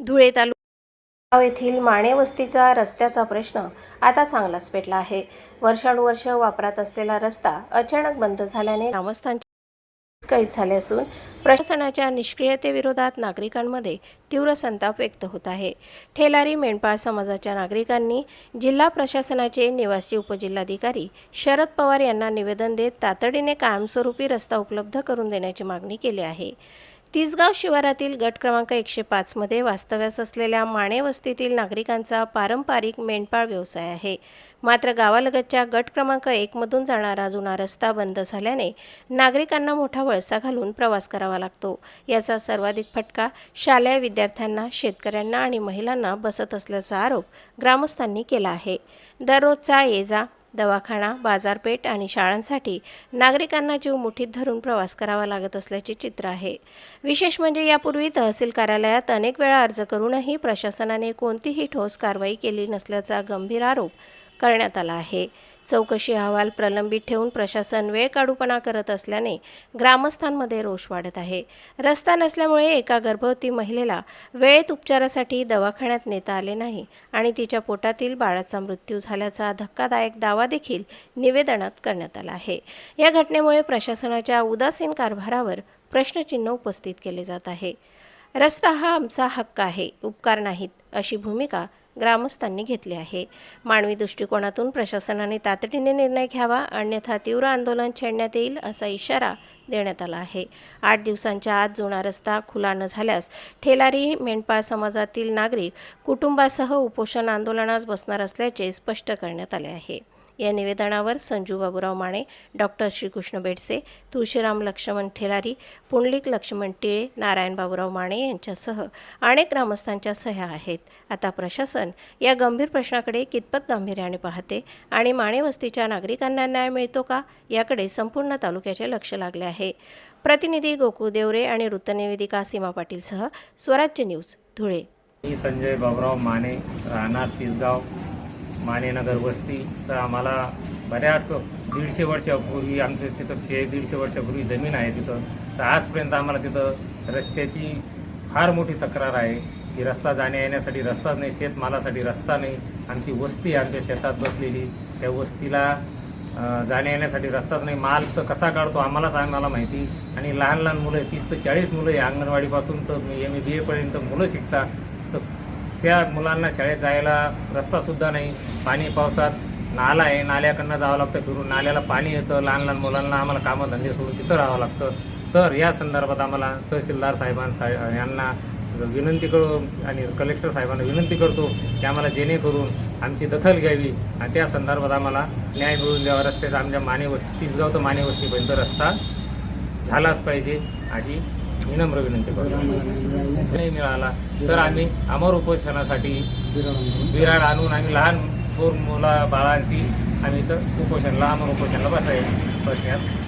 धुळे तालुका येथील माणे वस्तीचा रस्त्याचा प्रश्न आता चांगलाच पेटला आहे। वर्षानुवर्ष वापरात असलेला रस्ता अचानक बंद झाल्याने ग्रामस्थांचे कैद झाले असून प्रशासनाच्या निष्क्रियतेविरोधात नागरिकांमध्ये तीव्र संताप व्यक्त होत आहे। ठेलारी मेंढपाळ समाजाच्या नागरिकांनी जिल्हा प्रशासनाचे निवासी उपजिल्हाधिकारी शरद पवार यांना निवेदन देत तातडीने कायमस्वरूपी रस्ता उपलब्ध करून देण्याची मागणी केली आहे। तिसगाव शिवारातील गट क्रमांक 105 मध्ये वास्तव्यास असलेल्या माणे वस्तीतील नागरिकांचा पारंपरिक मेंढपाळ व्यवसाय आहे। मात्र गावालगतच्या गट क्रमांक 1 मधून जाणारा जुना रस्ता बंद झाल्याने नागरिकांना मोठा वळसा घालून प्रवास करावा लागतो। याचा सर्वाधिक फटका शालेय विद्यार्थ्यांना, शेतकऱ्यांना आणि महिलांना बसत असल्याचा आरोप ग्रामस्थांनी केला आहे। दररोजचा ये-जा, दवाखाना, बाजारपेठ आणि शाळांसाठी नागरिकांना जीव मुठीत धरून प्रवास करावा लागत असल्याचे चित्र आहे। विशेष म्हणजे यापूर्वी तहसील कार्यालयात अनेक वेळा अर्ज करूनही प्रशासनाने कोणतीही ठोस कारवाई केली नसल्याचा गंभीर आरोप करण्यात आला आहे। चौकशी अहवाल प्रलंबित ठेवून प्रशासन वेळकाढूपणा करत असल्याने ग्रामस्थांमध्ये रोष वाढत आहे। रस्ता नसल्यामुळे एका गर्भवती महिलेला वेळेत उपचारासाठी दवाखान्यात नेता आले नाही आणि तिच्या पोटातील बाळाचा मृत्यू झाल्याचा धक्कादायक दावा देखील निवेदनात करण्यात आला आहे। या घटनेमुळे प्रशासनाच्या उदासीन कारभारावर प्रश्नचिन्ह उपस्थित केले जात आहे। रस्ता हा आमचा हक्क आहे, उपकार नाहीत, अशी भूमिका ग्रामस्थांनी घेतली आहे। मानवी दृष्टिकोनातून प्रशासनाने तातडीने निर्णय घ्यावा, अन्यथा तीव्र आंदोलन छेडण्यात येईल असा इशारा देण्यात आला आहे। 8 दिवसांच्या आत जुना रस्ता खुला न झाल्यास ठेलारी मेंढपाळ समाजातील नागरिक कुटुंबासह उपोषण आंदोलनास बसणार असल्याचे स्पष्ट करण्यात आले आहे। या निवेदनावर संजू बाबूराव माणे, डॉक्टर श्रीकृष्ण बेडसे, तुळशीराम लक्ष्मण ठेलारी, पुंडलिक लक्ष्मण टिळे, नारायण बाबूराव माणे यांच्यासह अनेक ग्रामस्थांच्या सह्या आहेत। आता प्रशासन या गंभीर प्रश्नाकडे कितपत गांभीर्याने पाहते आणि माणे वस्तीच्या नागरिकांना न्याय मिळतो का, याकडे संपूर्ण तालुक्याचे लक्ष लागले आहे। प्रतिनिधी गोकुळ देवरे आणि वृत्तनिवेदिका सीमा पाटीलसह स्वराज्य न्यूज, धुळे। मी संजय बाबूराव माने, राहणार तिसगाव, मानेनगर वस्ती। तर आम्हाला बऱ्याच 150 वर्षापूर्वी आमचं तिथं 150 वर्षापूर्वी जमीन आहे तिथं। तर आजपर्यंत आम्हाला तिथं रस्त्याची फार मोठी तक्रार आहे की रस्ता जाण्या येण्यासाठी रस्ताच नाही, शेतमालासाठी रस्ता नाही। आमची वस्ती आमच्या शेतात बसलेली, त्या वस्तीला जाण्या येण्यासाठी रस्ताच नाही। माल तर कसा काढतो आम्हाला माहिती। आणि लहान लहान मुलं 30 ते 40 मुलं आहे, अंगणवाडीपासून तर MA BA पर्यंत मुलं शिकतात। तर त्या मुलांना शाळेत जायला रस्तासुद्धा नाही। पाणी पावसात नाला आहे, नाल्याकडनं जावं लागतं फिरून, नाल्याला पाणी येतं, लहान लहान मुलांना आम्हाला कामधंदे सोडून तिथं राहावं लागतं। तर या संदर्भात आम्हाला तहसीलदार यांना विनंती करू आणि कलेक्टर साहेबांना विनंती करतो की आम्हाला जेणेकरून आमची दखल घ्यावी आणि त्या संदर्भात आम्हाला न्याय मिळवून द्यावा। रस्त्याचा आमच्या माने वस्ती, तिसगाव तर माने वस्तीपर्यंत रस्ता झालाच पाहिजे अशी विनम्र विनंती करतो। नाही मिळाला तर आम्ही अमर उपोषणासाठी विराड आणून आम्ही लहान थोर मुला बाळांची आम्ही इथं उपोषणाला, अमर उपोषणाला बसण्यात